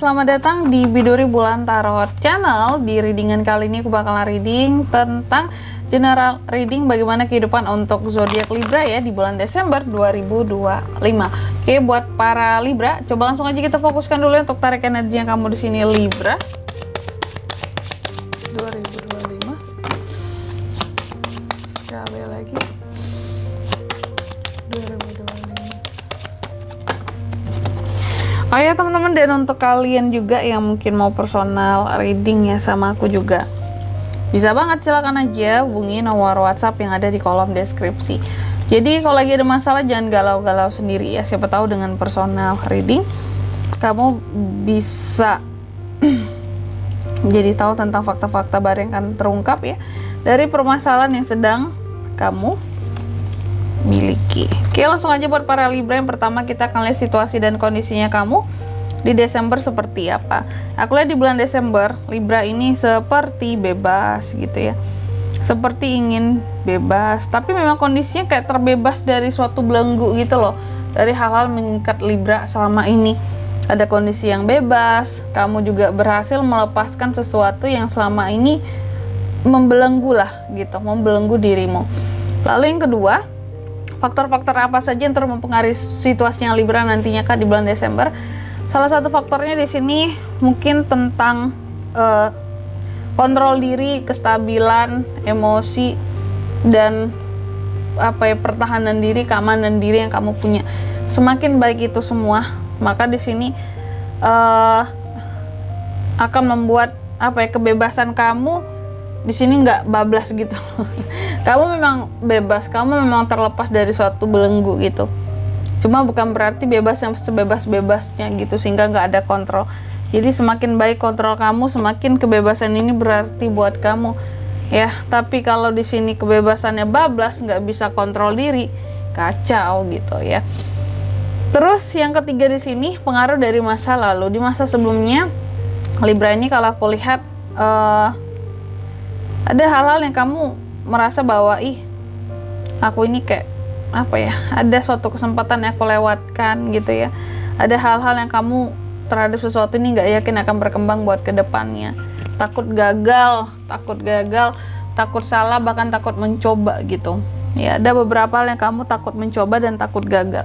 selamat datang di Biduri Bulan Tarot Channel. Di readingan kali ini aku bakalan reading tentang general reading bagaimana kehidupan untuk zodiak Libra ya di bulan Desember 2025. Oke, buat para Libra, coba langsung aja kita fokuskan dulu ya untuk tarik energi yang kamu di sini Libra 2025. Sekali lagi 2025. Oh ya teman-teman, dan untuk kalian juga yang mungkin mau personal reading ya sama aku juga, bisa banget, silakan aja hubungi nomor WhatsApp yang ada di kolom deskripsi. Jadi kalau lagi ada masalah jangan galau-galau sendiri ya, siapa tahu dengan personal reading kamu bisa jadi tahu tentang fakta-fakta baru yang akan terungkap ya dari permasalahan yang sedang kamu miliki. Oke, langsung aja buat para Libra. Yang pertama kita akan lihat situasi dan kondisinya kamu di Desember seperti apa. Aku lihat di bulan Desember Libra ini seperti bebas gitu ya, seperti ingin bebas, tapi memang kondisinya kayak terbebas dari suatu belenggu gitu loh, dari hal-hal mengikat Libra selama ini. Ada kondisi yang bebas, kamu juga berhasil melepaskan sesuatu yang selama ini membelenggu lah gitu, membelenggu dirimu. Lalu yang kedua, faktor-faktor apa saja yang terus mempengaruhi situasinya Libra nantinya Kak di bulan Desember? Salah satu faktornya di sini mungkin tentang kontrol diri, kestabilan, emosi, dan apa ya, pertahanan diri, keamanan diri yang kamu punya. Semakin baik itu semua, maka di sini akan membuat apa ya, kebebasan kamu di sini nggak bablas gitu. Kamu memang bebas, kamu memang terlepas dari suatu belenggu gitu. Cuma bukan berarti bebas yang sebebas-bebasnya gitu, sehingga nggak ada kontrol. Jadi semakin baik kontrol kamu, semakin kebebasan ini berarti buat kamu ya. Tapi kalau di sini kebebasannya bablas, nggak bisa kontrol diri, kacau gitu ya. Terus yang ketiga di sini pengaruh dari masa lalu. Di masa sebelumnya Libra ini kalau aku lihat ada hal-hal yang kamu merasa bahwa aku ini kayak apa ya, ada suatu kesempatan yang aku lewatkan gitu ya. Ada hal-hal yang kamu terhadap sesuatu ini nggak yakin akan berkembang buat kedepannya. Takut gagal, takut salah, bahkan takut mencoba gitu ya. Ada beberapa hal yang kamu takut mencoba dan takut gagal,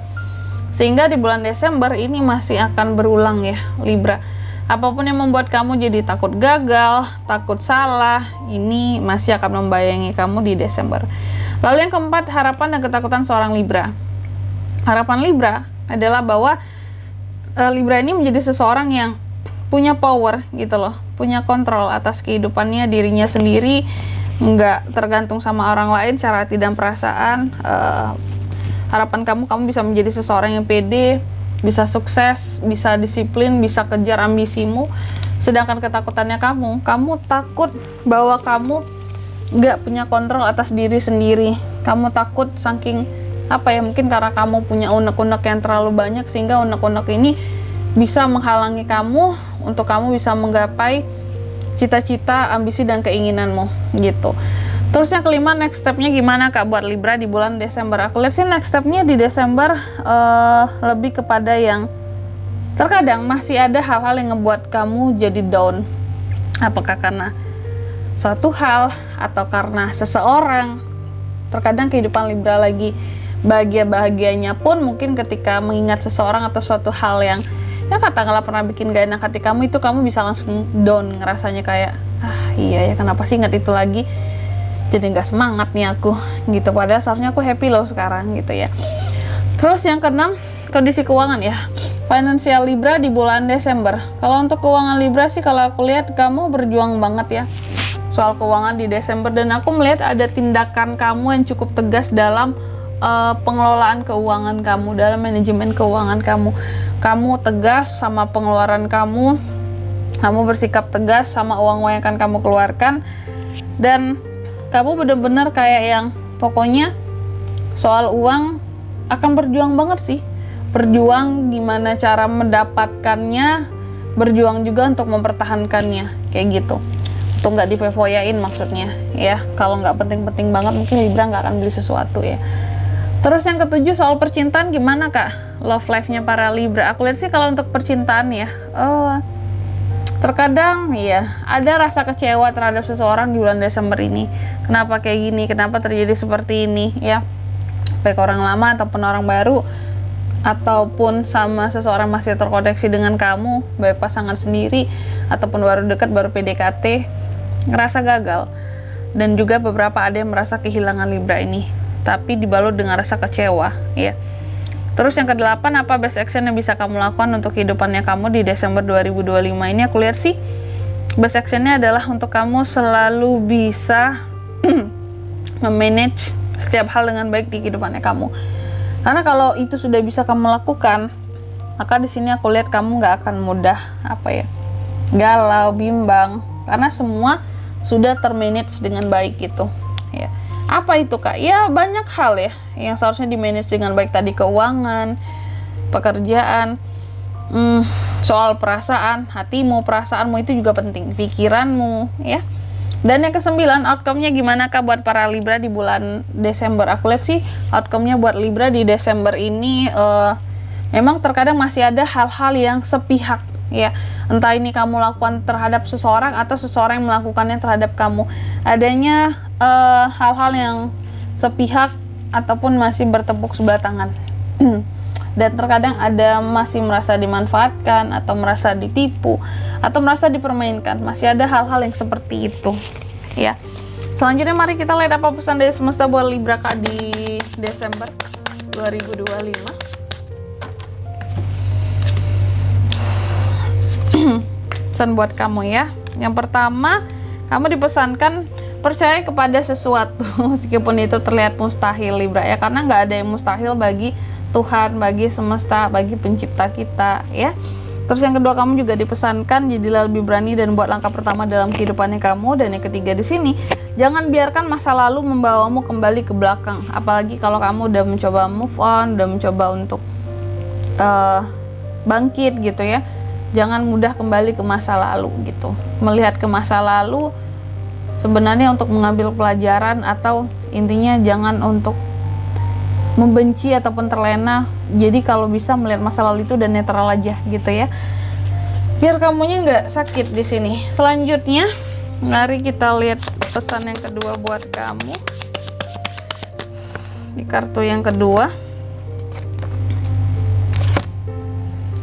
sehingga di bulan Desember ini masih akan berulang ya Libra. Apapun yang membuat kamu jadi takut gagal, takut salah, ini masih akan membayangi kamu di Desember. Lalu yang keempat, harapan dan ketakutan seorang Libra. Harapan Libra adalah bahwa Libra ini menjadi seseorang yang punya power gitu loh, punya kontrol atas kehidupannya, dirinya sendiri, nggak tergantung sama orang lain secara hati dan perasaan. Harapan kamu bisa menjadi seseorang yang pede, bisa sukses, bisa disiplin, bisa kejar ambisimu. Sedangkan ketakutannya kamu takut bahwa kamu nggak punya kontrol atas diri sendiri. Kamu takut saking apa ya, mungkin karena kamu punya unek-unek yang terlalu banyak, sehingga unek-unek ini bisa menghalangi kamu untuk kamu bisa menggapai cita-cita, ambisi, dan keinginanmu gitu. Terus yang kelima, next stepnya gimana Kak buat Libra di bulan Desember? Aku lihat sih next stepnya di Desember lebih kepada yang terkadang masih ada hal-hal yang ngebuat kamu jadi down. Apakah karena suatu hal atau karena seseorang? Terkadang kehidupan Libra lagi bahagia-bahagianya pun mungkin ketika mengingat seseorang atau suatu hal yang ya katakanlah pernah bikin gak enak hati kamu, itu kamu bisa langsung down, ngerasanya kayak iya ya, kenapa sih ingat itu lagi, jadi nggak semangat nih aku gitu, padahal seharusnya aku happy loh sekarang gitu ya. Terus yang keenam, kondisi keuangan ya, finansial Libra di bulan Desember. Kalau untuk keuangan Libra sih kalau aku lihat kamu berjuang banget ya soal keuangan di Desember, dan aku melihat ada tindakan kamu yang cukup tegas dalam pengelolaan keuangan kamu, dalam manajemen keuangan kamu. Kamu tegas sama pengeluaran kamu bersikap tegas sama uang-uang yang akan kamu keluarkan, dan kamu bener-bener kayak yang pokoknya soal uang akan berjuang banget sih. Berjuang gimana cara mendapatkannya, berjuang juga untuk mempertahankannya, kayak gitu. Untuk nggak difoya-foyain maksudnya ya. Kalau nggak penting-penting banget mungkin Libra nggak akan beli sesuatu ya. Terus yang ketujuh, soal percintaan gimana Kak? Love life-nya para Libra. Aku lihat sih kalau untuk percintaan ya, Terkadang ya ada rasa kecewa terhadap seseorang di bulan Desember ini. Kenapa kayak gini? Kenapa terjadi seperti ini ya? Baik orang lama ataupun orang baru, ataupun sama seseorang masih terkoneksi dengan kamu, baik pasangan sendiri ataupun baru dekat, baru PDKT, ngerasa gagal. Dan juga beberapa ada yang merasa kehilangan Libra ini, tapi dibalut dengan rasa kecewa ya. Terus yang ke-8, apa best action yang bisa kamu lakukan untuk kehidupannya kamu di Desember 2025 ini? Aku lihat sih best actionnya adalah untuk kamu selalu bisa memanage setiap hal dengan baik di kehidupannya kamu. Karena kalau itu sudah bisa kamu lakukan, maka di sini aku lihat kamu nggak akan mudah galau, bimbang, karena semua sudah termanage dengan baik gitu ya. Apa itu Kak? Ya banyak hal ya yang seharusnya di-manage dengan baik, tadi keuangan, pekerjaan, soal perasaan, hatimu, perasaanmu itu juga penting, pikiranmu ya. Dan yang ke-9, outcome-nya gimana Kak buat para Libra di bulan Desember? Aku lihat sih outcome-nya buat Libra di Desember ini memang terkadang masih ada hal-hal yang sepihak ya. Entah ini kamu lakukan terhadap seseorang atau seseorang yang melakukannya terhadap kamu. Adanya hal-hal yang sepihak ataupun masih bertepuk sebelah tangan. Dan terkadang ada masih merasa dimanfaatkan atau merasa ditipu atau merasa dipermainkan. Masih ada hal-hal yang seperti itu ya. Selanjutnya mari kita lihat apa pesan dari semesta buat Libra Kak di Desember 2025. Pesan buat kamu ya. Yang pertama, kamu dipesankan percaya kepada sesuatu meskipun itu terlihat mustahil Libra ya, karena nggak ada yang mustahil bagi Tuhan, bagi semesta, bagi pencipta kita ya. Terus yang kedua, kamu juga dipesankan jadilah lebih berani dan buat langkah pertama dalam kehidupannya kamu. Dan yang ketiga di sini, jangan biarkan masa lalu membawamu kembali ke belakang, apalagi kalau kamu udah mencoba move on, udah mencoba untuk bangkit gitu ya. Jangan mudah kembali ke masa lalu gitu. Melihat ke masa lalu sebenarnya untuk mengambil pelajaran, atau intinya jangan untuk membenci ataupun terlena. Jadi kalau bisa melihat masa lalu itu dan netral aja gitu ya, biar kamunya nggak sakit di sini. Selanjutnya mari kita lihat pesan yang kedua buat kamu di kartu yang kedua.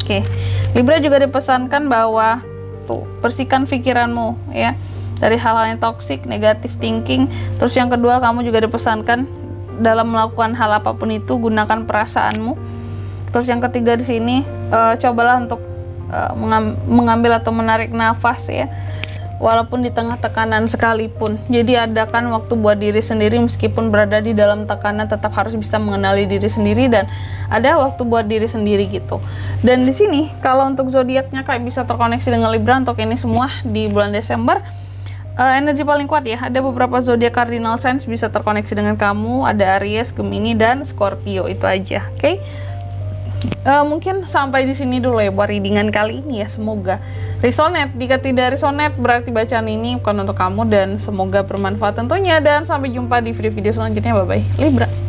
Oke, Libra juga dipesankan bahwa tuh bersihkan pikiranmu ya dari hal-hal yang toksik, negatif thinking. Terus yang kedua, kamu juga dipesankan dalam melakukan hal apapun itu gunakan perasaanmu. Terus yang ketiga di sini, cobalah untuk mengambil atau menarik nafas ya, walaupun di tengah tekanan sekalipun. Jadi adakan waktu buat diri sendiri, meskipun berada di dalam tekanan tetap harus bisa mengenali diri sendiri dan ada waktu buat diri sendiri gitu. Dan di sini kalau untuk zodiaknya Kak bisa terkoneksi dengan Libra untuk ini semua di bulan Desember. Energi paling kuat ya, ada beberapa zodiak cardinal signs bisa terkoneksi dengan kamu, ada Aries, Gemini, dan Scorpio. Itu aja, oke? Mungkin sampai di sini dulu ya buat readingan kali ini ya. Semoga resonate. Jika tidak resonate, berarti bacaan ini bukan untuk kamu dan semoga bermanfaat tentunya. Dan sampai jumpa di video-video selanjutnya. Bye bye Libra.